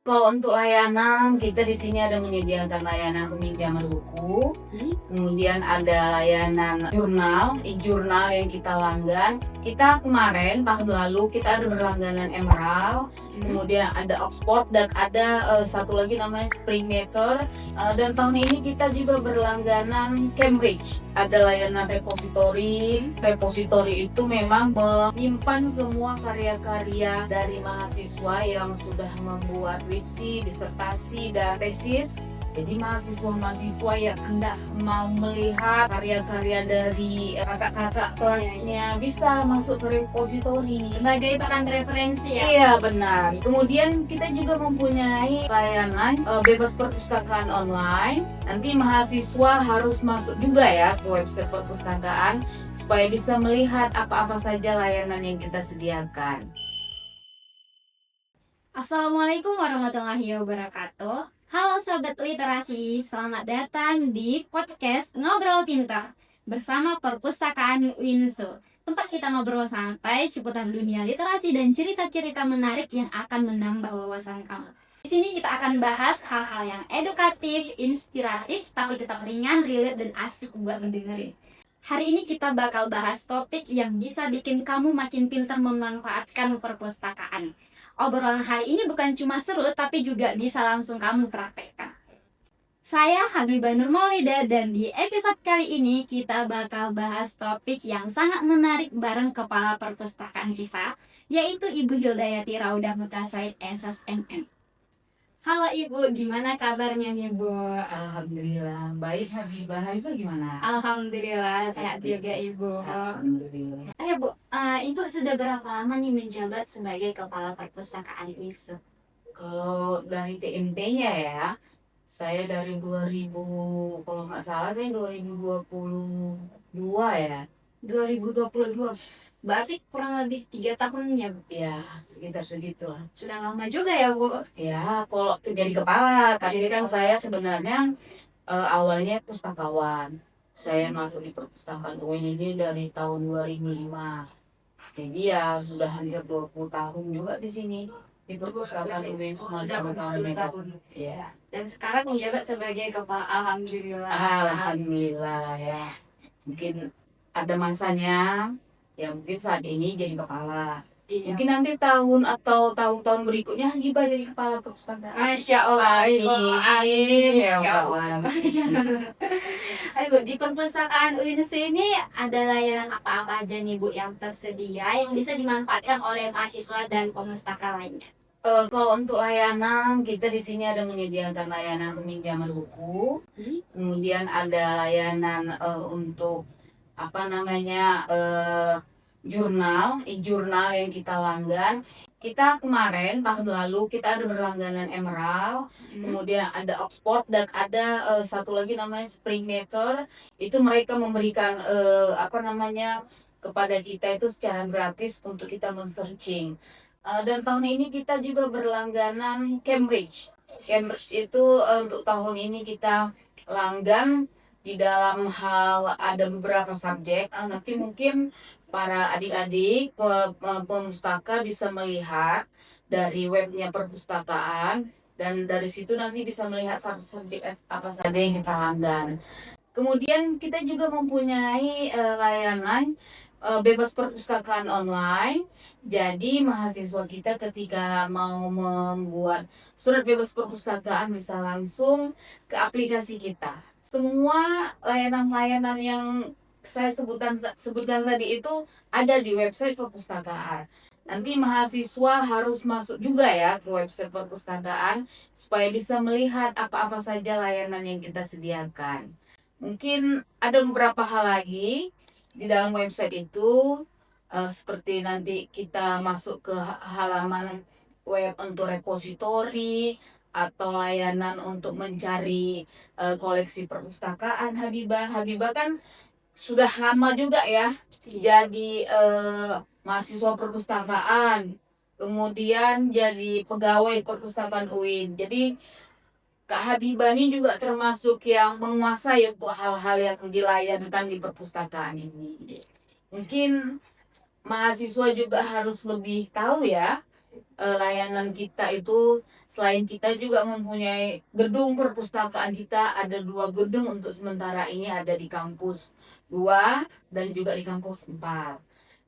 Kalau untuk layanan, kita di sini ada menyediakan layanan peminjaman buku, kemudian ada layanan jurnal, e-jurnal yang kita langgan. Kita kemarin tahun lalu kita ada berlangganan Emerald, kemudian ada Oxford dan ada satu lagi namanya Springmatter. Dan tahun ini kita juga berlangganan Cambridge. Ada layanan repository. Repository itu memang menyimpan semua karya-karya dari mahasiswa yang sudah membuat skripsi, disertasi, dan tesis. Jadi mahasiswa-mahasiswa yang hendak mau melihat karya-karya dari kakak-kakak kelasnya bisa masuk ke repositori sebagai bahan referensi ya. Iya benar. Kemudian kita juga mempunyai layanan bebas perpustakaan online. Nanti mahasiswa harus masuk juga ya ke website perpustakaan supaya bisa melihat apa-apa saja layanan yang kita sediakan. Assalamualaikum warahmatullahi wabarakatuh. Halo Sobat Literasi, selamat datang di podcast Ngobrol Pintar bersama Perpustakaan Winsu. Tempat kita ngobrol santai seputar dunia literasi dan cerita-cerita menarik yang akan menambah wawasan kamu. Di sini kita akan bahas hal-hal yang edukatif, inspiratif, tapi tetap ringan, relate, dan asik buat mendengerin. Hari ini kita bakal bahas topik yang bisa bikin kamu makin pintar memanfaatkan perpustakaan. Obrolan hari ini bukan cuma seru, tapi juga bisa langsung kamu praktekkan. Saya Habibah Nur Maulida dan di episode kali ini kita bakal bahas topik yang sangat menarik bareng kepala perpustakaan kita, yaitu Ibu Hildayati Raudah Mutasaid SSMM. Halo Ibu, gimana kabarnya nih Bu? Alhamdulillah, baik Habibah. Habibah gimana? Alhamdulillah, sehat juga Ibu. Alhamdulillah. Oke Bu, Ibu sudah berapa lama nih menjabat sebagai kepala perpustakaan WISU? Kalau dari TMT-nya ya, saya dari 2000, kalau nggak salah saya 2022 ya. 2022, berarti kurang lebih 3 tahun ya Bu? Ya, sekitar segitu lah. Sudah lama juga ya Bu? Ya, kalau jadi kepala, tapi kan saya sebenarnya awalnya pustakawan. Saya masuk di perpustakaan UIN ini dari tahun 2005. Jadi ya sudah hampir 20 tahun juga di sini. Di perpustakaan UIN Sudah Sumatera 20 Utara. tahun. Ya. Dan sekarang menjabat sebagai kepala. Alhamdulillah. Alhamdulillah ya. Mungkin ada masanya, ya mungkin saat ini jadi kepala. Iya. Mungkin nanti tahun atau tahun-tahun berikutnya Hibah jadi kepala perpustakaan. Masya Allah. Amin. Ya Allah. Ayo Bu, di perpustakaan UINSU ini ada layanan apa-apa aja nih Bu yang tersedia yang bisa dimanfaatkan oleh mahasiswa dan pemustaka lainnya? Kalau untuk layanan, kita di sini ada menyediakan layanan peminjaman buku, kemudian ada layanan untuk apa namanya jurnal, e-jurnal yang kita langgan. Kita kemarin tahun lalu kita ada berlangganan Emerald, kemudian ada Oxford dan ada satu lagi namanya Springmatter. Itu mereka memberikan apa namanya kepada kita itu secara gratis untuk kita men-searching. Dan tahun ini kita juga berlangganan Cambridge. Cambridge itu untuk tahun ini kita langgan di dalam hal ada beberapa subjek. Nanti mungkin para adik-adik pemustaka bisa melihat dari webnya perpustakaan dan dari situ nanti bisa melihat subjek apa saja yang kita langgan. Kemudian kita juga mempunyai layanan bebas perpustakaan online. Jadi mahasiswa kita ketika mau membuat surat bebas perpustakaan bisa langsung ke aplikasi kita. Semua layanan-layanan yang saya sebutkan tadi itu ada di website perpustakaan. Nanti mahasiswa harus masuk juga ya ke website perpustakaan supaya bisa melihat apa-apa saja layanan yang kita sediakan. Mungkin ada beberapa hal lagi di dalam website itu, seperti nanti kita masuk ke halaman web untuk repositori atau layanan untuk mencari koleksi perpustakaan Habibah. Habibah kan sudah lama juga ya jadi mahasiswa perpustakaan, kemudian jadi pegawai perpustakaan UIN. Jadi Kak Habibah ini juga termasuk yang menguasai untuk hal-hal yang dilayankan di perpustakaan ini. Mungkin mahasiswa juga harus lebih tahu ya layanan kita itu selain kita juga mempunyai gedung perpustakaan, kita ada 2 gedung untuk sementara ini, ada di kampus 2 dan juga di kampus 4.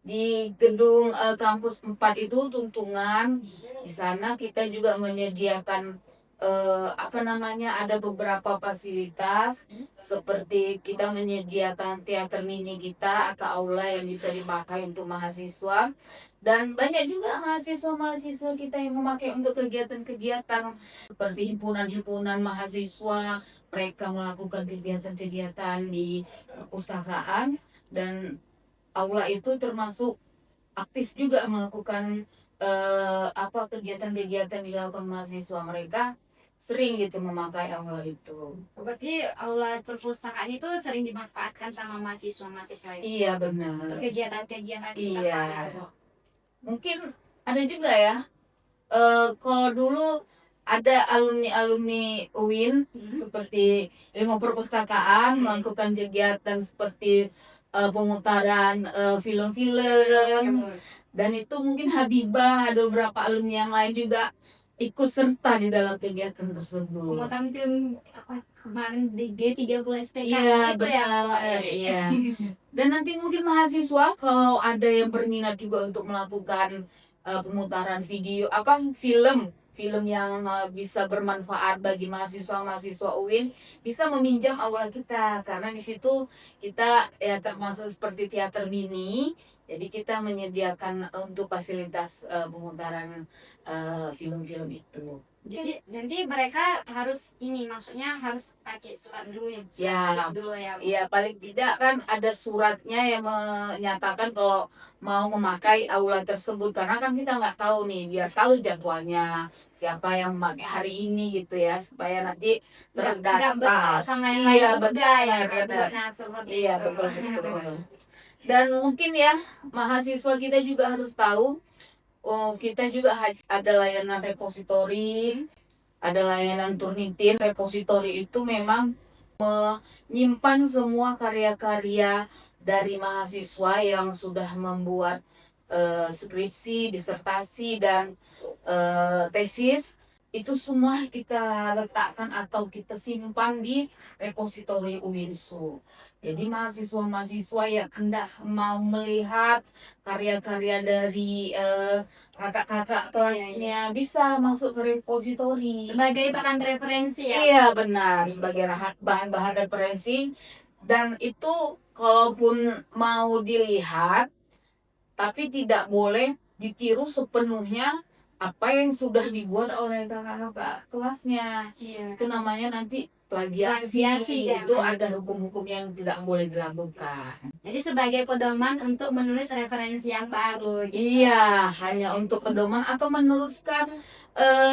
Di gedung kampus 4 itu Tuntungan, di sana kita juga menyediakan ada beberapa fasilitas seperti kita menyediakan teater mini kita atau aula yang bisa dipakai untuk mahasiswa, dan banyak juga mahasiswa-mahasiswa kita yang memakai untuk kegiatan-kegiatan seperti himpunan-himpunan mahasiswa, mereka melakukan kegiatan-kegiatan di perpustakaan, dan aula itu termasuk aktif juga melakukan kegiatan-kegiatan dilakukan mahasiswa, mereka sering gitu memakai aula itu. Berarti aula perpustakaan itu sering dimanfaatkan sama mahasiswa-mahasiswa itu Iya untuk benar. kegiatan-kegiatan Iya. tertentu. Mungkin ada juga ya. Kalau dulu ada alumni-alumni UIN seperti ilmu perpustakaan melakukan kegiatan seperti pemutaran film-film, dan itu mungkin Habibah, ada beberapa alumni yang lain juga ikut serta di dalam kegiatan tersebut. Mau tampil apa kemarin di G30 SPK Iya itu ya. benar, iya. Dan nanti mungkin mahasiswa kalau ada yang berminat juga untuk melakukan pemutaran film yang bisa bermanfaat bagi mahasiswa-mahasiswa UIN, bisa meminjam aula kita, karena di situ kita ya termasuk seperti teater mini. Jadi kita menyediakan untuk fasilitas pemutaran film-film itu. Jadi nanti mereka harus maksudnya harus pakai surat dulu ya. Ya, Dulu ya. iya paling tidak kan ada suratnya yang menyatakan kalau mau memakai aula tersebut, karena kan kita nggak tahu nih, biar tahu jadwalnya siapa yang memakai hari ini gitu ya, supaya nanti Nggak bentrok terdata. sama yang lain Iya juga ya. benar. Nah, seperti Iya itu. betul betul. Dan mungkin ya mahasiswa kita juga harus tahu, kita juga ada layanan repositori, ada layanan Turnitin. Repositori itu memang menyimpan semua karya-karya dari mahasiswa yang sudah membuat skripsi, disertasi, dan tesis. Itu semua kita letakkan atau kita simpan di repositori UINSU. Jadi mahasiswa-mahasiswa yang hendak mau melihat karya-karya dari kakak-kakak kelasnya bisa masuk ke repositori. Sebagai bahan referensi ya. Iya benar, sebagai bahan-bahan referensi. Dan itu kalaupun mau dilihat, tapi tidak boleh ditiru sepenuhnya apa yang sudah dibuat oleh kakak-kakak kelasnya. Iya. Itu namanya nanti plagiasi. Plagiasi, ya. Itu ada hukum-hukum yang tidak boleh dilakukan. Jadi sebagai pedoman untuk menulis referensi yang baru. Gitu. Iya, hanya untuk pedoman atau meneruskan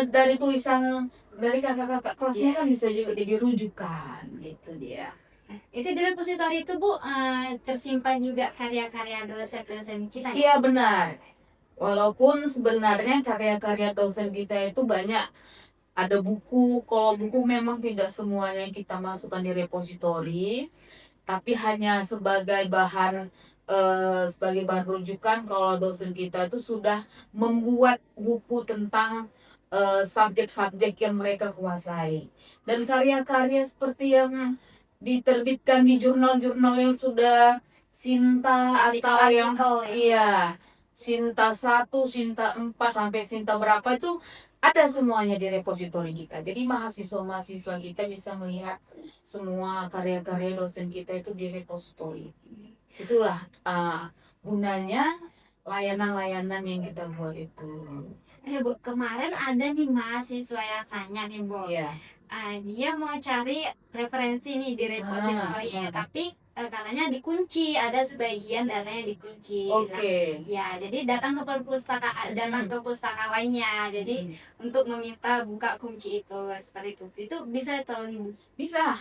dari tulisan dari kakak-kakak kelasnya, kan bisa juga jadi rujukan gitu dia. Itu di repositori itu Bu tersimpan juga karya-karya dosen-dosen kita. Iya benar. Walaupun sebenarnya karya-karya dosen kita itu banyak, ada buku. Kalau buku memang tidak semuanya kita masukkan di repositori, tapi hanya sebagai bahan rujukan kalau dosen kita itu sudah membuat buku tentang subjek-subjek yang mereka kuasai. Dan karya-karya seperti yang diterbitkan di jurnal-jurnal yang sudah Sinta atau yang iya Sinta 1, Sinta 4 sampai Sinta berapa itu ada semuanya di repositori kita. Jadi mahasiswa-mahasiswa kita bisa melihat semua karya-karya dosen kita itu di repositori. Itulah gunanya layanan-layanan yang kita buat itu. Bu, kemarin ada nih mahasiswa yang tanya nih Bu. Iya. Dia mau cari referensi nih di repositori, tapi katanya dikunci, ada sebagian datanya dikunci. Oke. Nah, ya, jadi datang ke perpustakaan, datang ke pustakawannya. Jadi untuk meminta buka kunci itu seperti itu bisa tolong Bisa.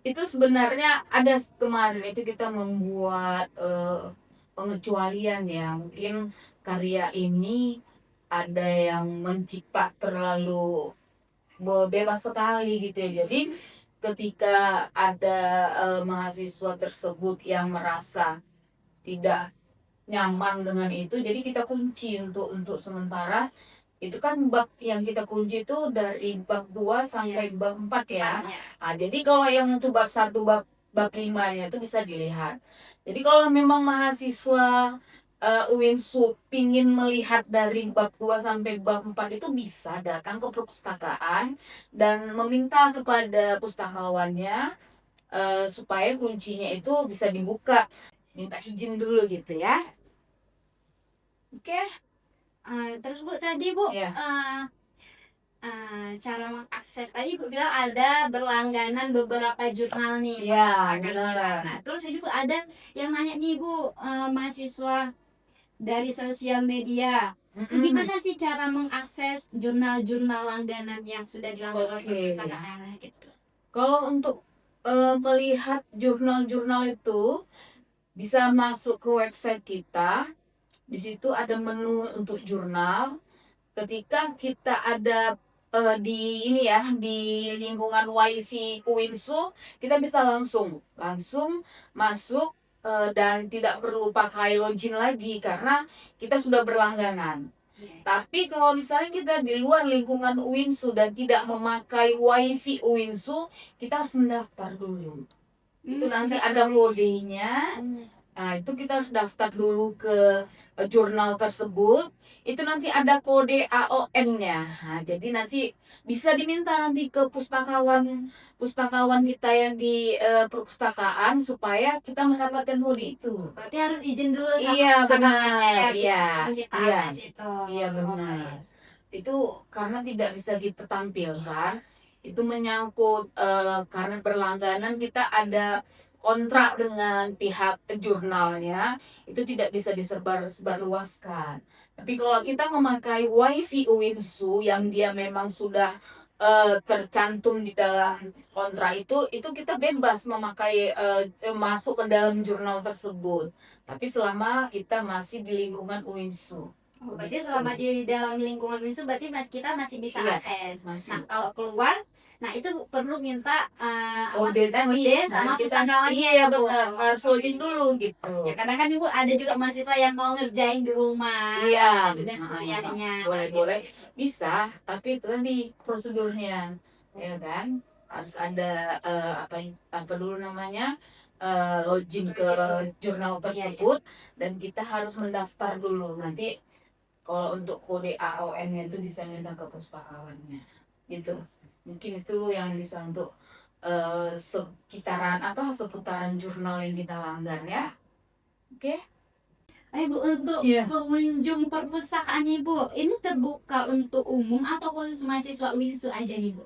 Itu sebenarnya ada kemarin itu kita membuat pengecualian ya. Mungkin karya ini ada yang mencipta terlalu bebas sekali gitu ya. Jadi ketika ada mahasiswa tersebut yang merasa tidak nyaman dengan itu, jadi kita kunci untuk sementara, itu kan bab yang kita kunci itu dari bab 2 sampai bab 4 ya. Jadi kalau yang untuk bab 1, bab 5-nya itu bisa dilihat. Jadi kalau memang mahasiswa UINSU pingin melihat dari bab 2 sampai bab 4 itu bisa datang ke perpustakaan dan meminta kepada pustakawannya supaya kuncinya itu bisa dibuka. Minta izin dulu gitu ya. Oke. Terus Bu tadi Bu Ya. cara mengakses tadi Bu bilang ada berlangganan beberapa jurnal nih Ya, perpustakaan benar. kita. Nah, terus tadi Bu ada yang nanya nih Bu, mahasiswa dari sosial media itu gimana sih cara mengakses jurnal-jurnal langganan yang sudah dilanggar oleh perpustakaan gitu? Kalau untuk melihat jurnal-jurnal itu bisa masuk ke website kita. Di situ ada menu untuk jurnal. Ketika kita ada di ini ya, di lingkungan wifi UINSU, kita bisa langsung masuk dan tidak perlu pakai login lagi karena kita sudah berlangganan. Tapi kalau misalnya kita di luar lingkungan UINSU dan tidak memakai wifi UINSU, kita harus mendaftar dulu. Itu nanti ada kodenya. Nah, itu kita harus daftar dulu ke jurnal tersebut. Itu nanti ada kode AON-nya. Nah, jadi nanti bisa diminta nanti ke pustakawan kita yang di perpustakaan supaya kita mendapatkan kode itu. Berarti harus izin dulu sama Iya, pustakawannya benar. ya, kita akses itu. Iya, benar. Itu karena tidak bisa kita tampilkan. Itu menyangkut karena berlangganan kita ada kontrak dengan pihak jurnalnya, itu tidak bisa disebarluaskan. Tapi kalau kita memakai wifi UINSU yang dia memang sudah tercantum di dalam kontrak itu kita bebas memakai masuk ke dalam jurnal tersebut. Tapi selama kita masih di lingkungan UINSU. Berarti selama di dalam lingkungan itu berarti kita masih bisa akses. Masih. Nah, kalau keluar, nah itu perlu minta kode sama pustakawannya. Iya, benar, harus login dulu gitu. Ya kadang kan Ibu ada juga mahasiswa yang mau ngerjain di rumah. Iya, tugas kuliahnya. Boleh bisa, tapi itu tadi prosedurnya, ya kan? Harus ada apa dulu namanya? Login ke jurnal tersebut dan kita harus mendaftar dulu. Nanti kalau untuk kode AON-nya itu bisa minta ke pustakawannya gitu. Mungkin itu yang bisa untuk seputaran jurnal yang kita langgan ya. Oke. Bu, untuk pengunjung perpustakaan Ibu, ini terbuka untuk umum atau khusus mahasiswa UINSU aja nih Bu?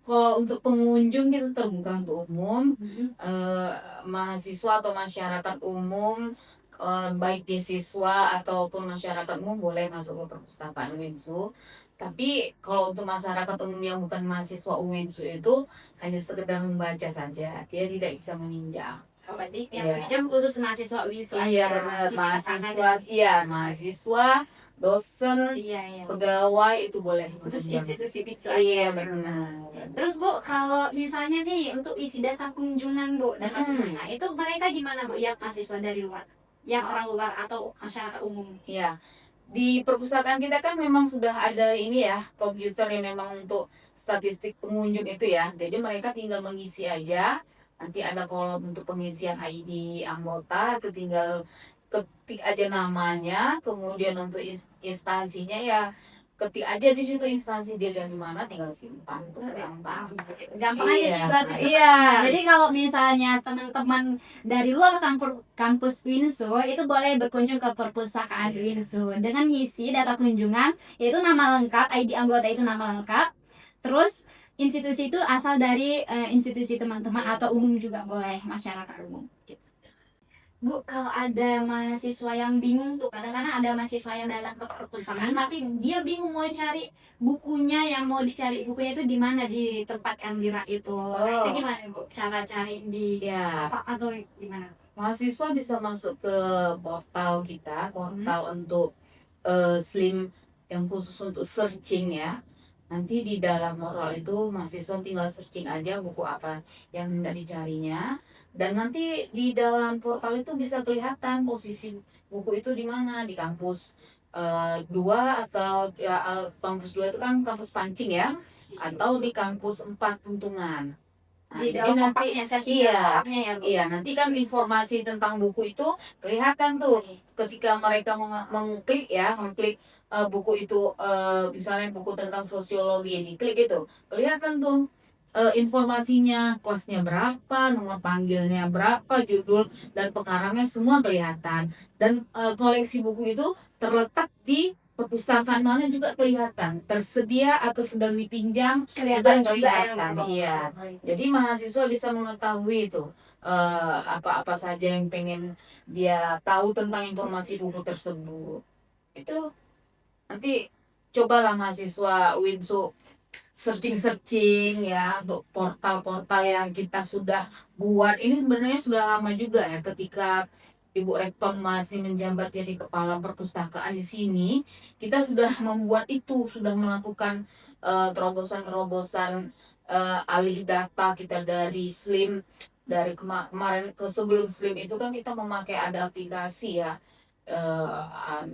Kalau untuk pengunjung itu terbuka untuk umum, mahasiswa atau masyarakat umum, baik di siswa ataupun masyarakat umum boleh masuk ke perpustakaan UINSU. Tapi kalau untuk masyarakat umum yang bukan mahasiswa UINSU itu hanya sekedar membaca saja, dia tidak bisa meninjau. Berarti yang meminjam khusus mahasiswa UINSU aja. Iya, benar, mahasiswa, dosen, pegawai itu boleh. Khusus institusi BINSU aja. Iya, benar. Terus Bu, kalau misalnya nih untuk isi data kunjungan Bu, data kunjungan itu mereka gimana Bu? Yang mahasiswa dari luar, yang orang luar atau masyarakat umum? Iya. Di perpustakaan kita kan memang sudah ada ini ya, komputer yang memang untuk statistik pengunjung itu ya. Jadi mereka tinggal mengisi aja. Nanti ada kolom untuk pengisian ID anggota, itu tinggal ketik aja namanya, kemudian untuk instansinya ya ketik aja di situ instansi dia dari mana, tinggal simpan tuh gampang aja gitu. Iya. Jadi kalau misalnya teman-teman dari luar kampus UINSU itu boleh berkunjung ke perpustakaan UINSU dengan mengisi data kunjungan, yaitu nama lengkap, ID anggota itu nama lengkap, terus institusi itu asal dari institusi teman-teman atau umum juga boleh, masyarakat umum gitu. Bu, kalau ada mahasiswa yang bingung tuh, kadang-kadang ada mahasiswa yang datang ke perpustakaan tapi dia bingung mau cari bukunya, yang mau dicari bukunya itu di mana ditempatkan di rak itu. Itu gimana Bu? Cara cari di apa atau gimana? Mahasiswa bisa masuk ke portal kita, portal untuk Slim yang khusus untuk searching ya. Nanti di dalam portal itu mahasiswa tinggal searching aja buku apa yang hendak dicarinya. Dan nanti di dalam portal itu bisa kelihatan posisi buku itu di mana, di kampus 2 atau ya, kampus 2 itu kan kampus Pancing ya, atau di kampus 4 Untungan. Nah, Di jadi dalam nanti kompaknya, searching dalam iya, kompaknya ya, Bu. iya nanti kan informasi tentang buku itu kelihatan tuh ketika mereka mengklik ya, mengklik buku itu, misalnya buku tentang sosiologi, diklik itu kelihatan tuh informasinya, kelasnya berapa, nomor panggilnya berapa, judul dan pengarangnya semua kelihatan. Dan koleksi buku itu terletak di perpustakaan mana juga kelihatan, tersedia atau sedang dipinjam juga Kelihatan juga ya, kelihatan. Bu. Iya. Jadi mahasiswa bisa mengetahui itu apa-apa saja yang pengen dia tahu tentang informasi buku tersebut. Itu nanti cobalah mahasiswa Winsu searching-searching ya untuk portal-portal yang kita sudah buat. Ini sebenarnya sudah lama juga ya ketika Ibu Rektor masih menjabat jadi kepala perpustakaan di sini, kita sudah membuat itu, sudah melakukan terobosan-terobosan alih data kita dari Slim, dari kemarin ke sebelum Slim itu kan kita memakai ada aplikasi ya,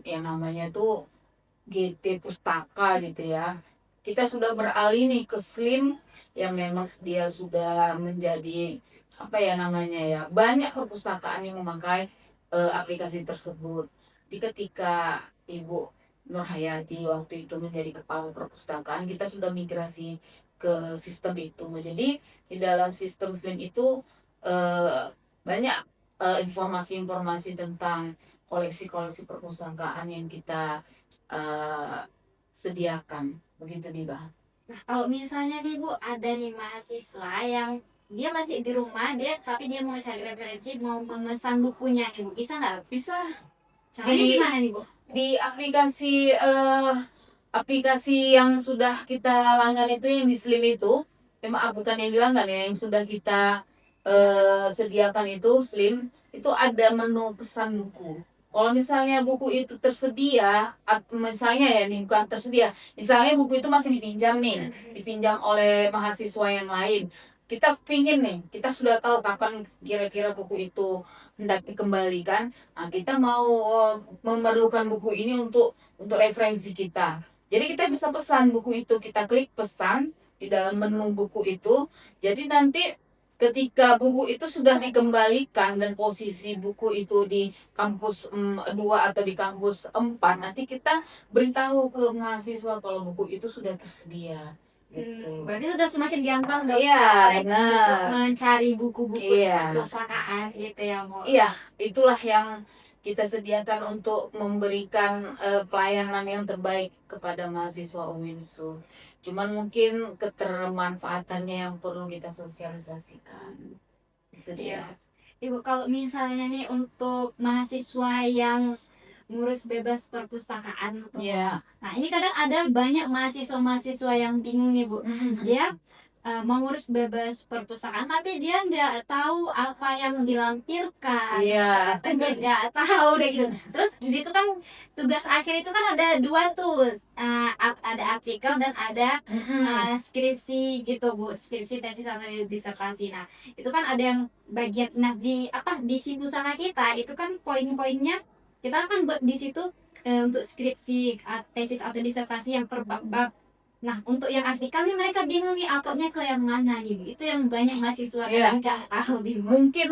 yang namanya itu GT Pustaka gitu ya. Kita sudah beralih nih ke Slim yang memang dia sudah menjadi apa ya namanya ya, banyak perpustakaan yang memakai aplikasi tersebut. Di ketika Ibu Nurhayati waktu itu menjadi kepala perpustakaan, kita sudah migrasi ke sistem itu. Jadi di dalam sistem Slim itu banyak informasi-informasi tentang koleksi-koleksi perpustakaan yang kita eh, sediakan begitu nih Bah. Nah, kalau misalnya nih Bu, ada nih mahasiswa yang dia masih di rumah, tapi dia mau cari referensi, mau memesan bukunya nih Bu, bisa nggak? Bisa Caranya di gimana nih Bu? aplikasi yang sudah kita langgan itu yang di Slim itu, memang bukan yang dilanggan ya, yang sudah kita sediakan itu Slim, itu ada menu pesan buku. Kalau misalnya buku itu tersedia, misalnya ya, nih bukan tersedia, misalnya buku itu masih dipinjam nih, dipinjam oleh mahasiswa yang lain. Kita pingin nih, kita sudah tahu kapan kira-kira buku itu hendak dikembalikan. Nah, kita mau memerlukan buku ini untuk referensi kita. Jadi kita bisa pesan buku itu, kita klik pesan di dalam menu buku itu. Jadi nanti ketika buku itu sudah dikembalikan dan posisi buku itu di kampus 2 atau di kampus 4, nanti kita beritahu ke mahasiswa kalau buku itu sudah tersedia. Gitu. Berarti sudah semakin gampang dong Iya, untuk benar. mencari buku-buku Iya. perpustakaan gitu ya Bu. Iya, itulah yang kita sediakan untuk memberikan pelayanan yang terbaik kepada mahasiswa UINSU. Cuman mungkin ketermanfaatannya yang perlu kita sosialisasikan. Itu dia. Iya. Ibu, kalau misalnya nih untuk mahasiswa yang ngurus bebas perpustakaan tuh. Iya. Nah, ini kadang ada banyak mahasiswa-mahasiswa yang bingung nih, Bu. Dia mengurus bebas perpustakaan tapi dia nggak tahu apa yang dilampirkan. Iya. Nggak tahu deh gitu. Terus itu kan tugas akhir itu kan ada dua tuh, ada artikel dan ada skripsi gitu Bu, skripsi tesis atau disertasi. Nah, itu kan ada yang bagian, nah di Simpusaka kita itu kan poin-poinnya kita kan buat di situ untuk skripsi, tesis atau disertasi yang per bab. Nah, untuk yang artikel nih mereka bingung nih uploadnya ke yang mana nih Bu. Itu yang banyak mahasiswa Iya. kadang nggak tahu di Bu. Mungkin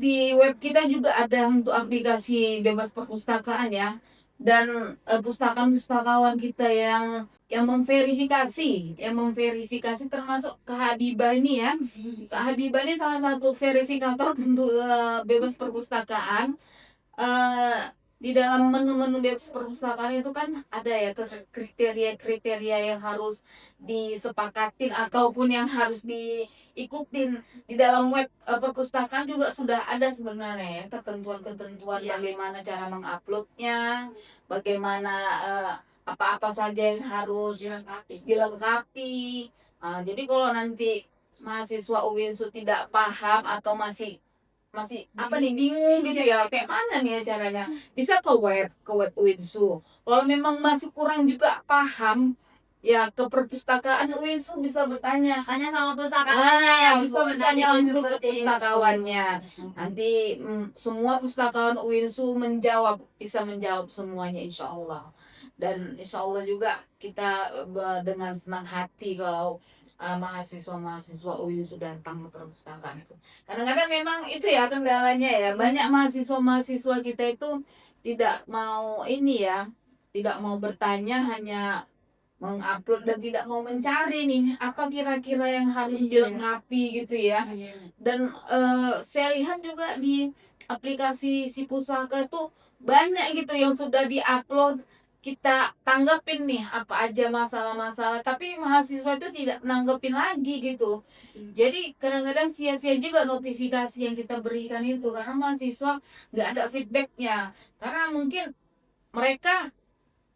di web kita juga ada untuk aplikasi bebas perpustakaan ya. Dan pustakawan kita yang memverifikasi termasuk Kak Habibah ini ya. Kak Habibah ini salah satu verifikator untuk bebas perpustakaan. Di dalam menu-menu bebas perpustakaan itu kan ada ya kriteria-kriteria yang harus disepakatin ataupun yang harus diikutin. Di dalam web perpustakaan juga sudah ada sebenarnya ya ketentuan-ketentuan bagaimana cara menguploadnya, bagaimana apa-apa saja yang harus dilengkapi. Jadi kalau nanti mahasiswa UINSU tidak paham atau masih apa nih bingung gitu ya, kayak mana nih ya caranya, bisa ke web UINSU. Kalau memang masih kurang juga paham ya ke perpustakaan UINSU bisa bertanya. Tanya sama pustakawannya ya, Bisa Bu. bertanya Nanti langsung ke seperti itu. pustakawannya. Nanti semua pustakawan UINSU bisa menjawab semuanya insya Allah. Dan insya Allah juga kita dengan senang hati kalau mahasiswa-mahasiswa UINSU datang ke perpustakaan itu. Kadang-kadang memang itu ya kendalanya ya. Banyak mahasiswa-mahasiswa kita itu tidak mau tidak mau bertanya, hanya mengupload dan tidak mau mencari nih apa kira-kira yang harus dilengkapi gitu ya. Dan saya lihat juga di aplikasi si pusaka tuh banyak gitu yang sudah diupload, kita tanggapin nih apa aja masalah-masalah, tapi mahasiswa itu tidak nanggepin lagi gitu. Jadi kadang-kadang sia-sia juga notifikasi yang kita berikan itu karena mahasiswa nggak ada feedbacknya, karena mungkin mereka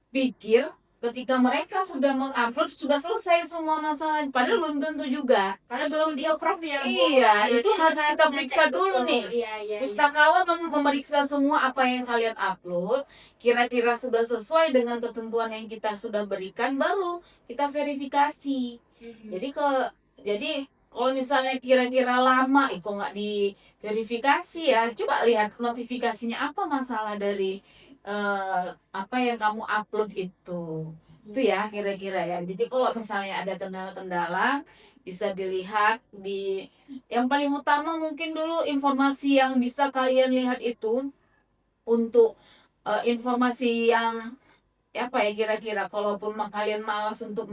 pikir ketika mereka sudah mengupload sudah selesai semua masalah, padahal belum tentu juga. Karena belum di-approve ya, Bu. Iya, itu harus kita ngecek periksa dulu nih. Iya. Pustakawan memeriksa semua apa yang kalian upload, kira-kira sudah sesuai dengan ketentuan yang kita sudah berikan, baru kita verifikasi. Jadi kalau misalnya kira-kira lama, kok nggak diverifikasi ya, coba lihat notifikasinya apa masalah dari apa yang kamu upload itu ya kira-kira ya. Jadi kalau misalnya ada kendala-kendala bisa dilihat yang paling utama mungkin dulu informasi yang bisa kalian lihat itu untuk informasi yang apa ya kira-kira, kalaupun kalian malas untuk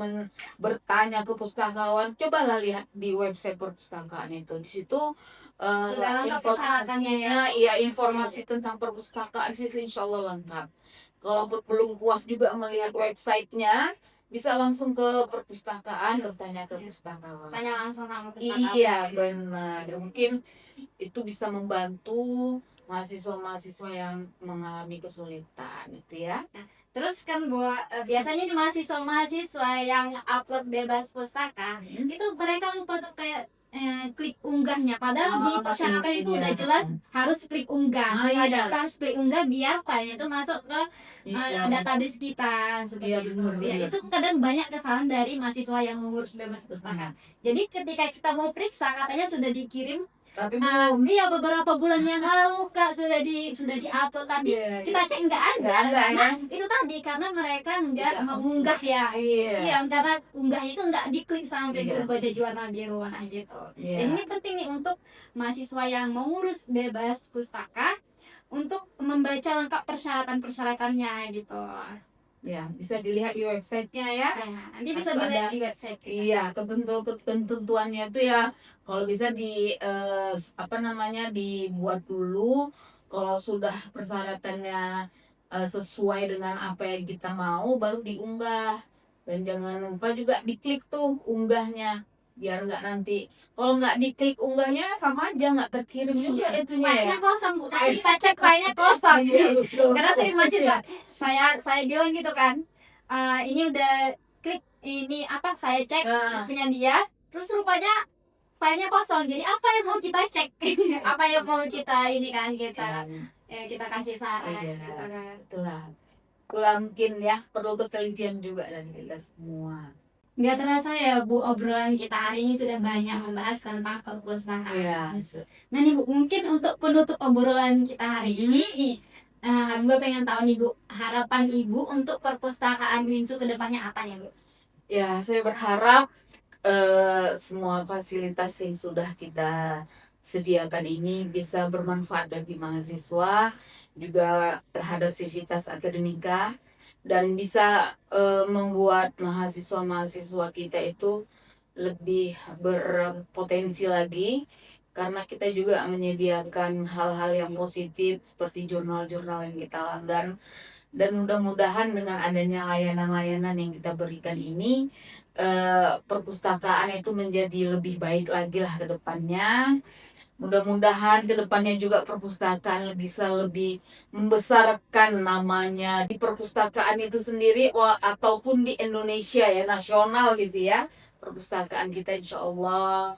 bertanya ke pustakawan, cobalah lihat di website perpustakaan itu. Di situ Sudah lengkap persyaratannya ya. informasi tentang perpustakaan di situ insya Allah lengkap. Kalaupun belum puas juga melihat websitenya, bisa langsung ke perpustakaan bertanya ke pustakawan. Tanya langsung sama pustakawan. Iya benar, mungkin itu bisa membantu mahasiswa-mahasiswa yang mengalami kesulitan itu ya. Terus kan biasanya di mahasiswa yang upload bebas pustaka, itu mereka lupa tuh kayak klik unggahnya, padahal di persyaratan itu udah jelas harus klik unggah. Sengaja harus klik unggah biar filenya itu masuk ke database kita seperti itu. Ya, itu kadang banyak kesalahan dari mahasiswa yang mengurus bebas pustaka. Jadi ketika kita mau periksa katanya sudah dikirim, tapi iya beberapa bulan yang lalu Kak sudah di-upload, tapi kita cek nggak ada. Nah, itu tadi karena mereka nggak mengunggah ya. Iya, karena unggah itu nggak diklik sampai berubah jadi warna biru gitu. Jadi ini penting nih untuk mahasiswa yang mengurus bebas pustaka untuk membaca lengkap persyaratan-persyaratannya gitu. Ya, bisa dilihat di websitenya ya. Nanti bisa dilihat di website. Iya, ketentuannya itu ya kalau bisa dibuat dulu. Kalau sudah persyaratannya sesuai dengan apa yang kita mau, baru diunggah. Dan jangan lupa juga diklik tuh unggahnya, biar nggak nanti kalau nggak diklik unggahnya sama aja nggak terkirim juga itunya ya. Filenya kosong, Bu. Tadi kita cek filenya kosong. Karena sering mahasiswa saya bilang gitu kan, ini udah klik ini apa, saya cek punya dia, terus rupanya filenya kosong. Jadi apa yang mau kita cek? Apa yang mau kita ini kan kita kasih saran gitu kan. Itulah mungkin ya perlu ketelitian juga dari kita semua. Nggak terasa ya Bu, obrolan kita hari ini sudah banyak membahas tentang perpustakaan. Nah nih Bu, mungkin untuk penutup obrolan kita hari ini, Mbak pengen tahu nih Bu, harapan Ibu untuk perpustakaan UINSU kedepannya apa ya Bu? Ya, saya berharap semua fasilitas yang sudah kita sediakan ini bisa bermanfaat bagi mahasiswa, juga terhadap sivitas akademika, dan bisa membuat mahasiswa-mahasiswa kita itu lebih berpotensi lagi, karena kita juga menyediakan hal-hal yang positif seperti jurnal-jurnal yang kita langgan. Dan mudah-mudahan dengan adanya layanan-layanan yang kita berikan ini, perpustakaan itu menjadi lebih baik lagi lah ke depannya. Mudah-mudahan ke depannya juga perpustakaan bisa lebih membesarkan namanya di perpustakaan itu sendiri ataupun di Indonesia ya, nasional gitu ya. Perpustakaan kita insya Allah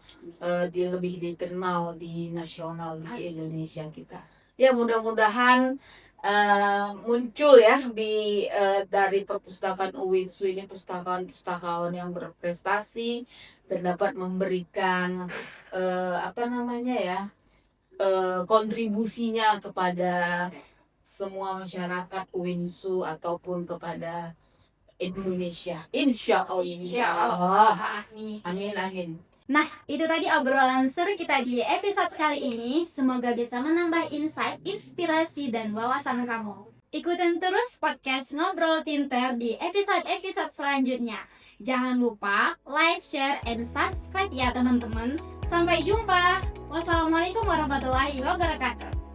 lebih dikenal di nasional di Indonesia kita. Ya mudah-mudahan muncul ya dari perpustakaan UINSU ini, pustakawan-pustakawan yang berprestasi dan dapat memberikan kontribusinya kepada semua masyarakat UINSU ataupun kepada Indonesia. Insya Allah. Amin. Amin, amin. Nah, itu tadi obrolan seru kita di episode kali ini. Semoga bisa menambah insight, inspirasi, dan wawasan kamu. Ikutin terus podcast Ngobrol Pinter di episode-episode selanjutnya. Jangan lupa like, share, and subscribe ya teman-teman. Sampai jumpa. Wassalamualaikum warahmatullahi wabarakatuh.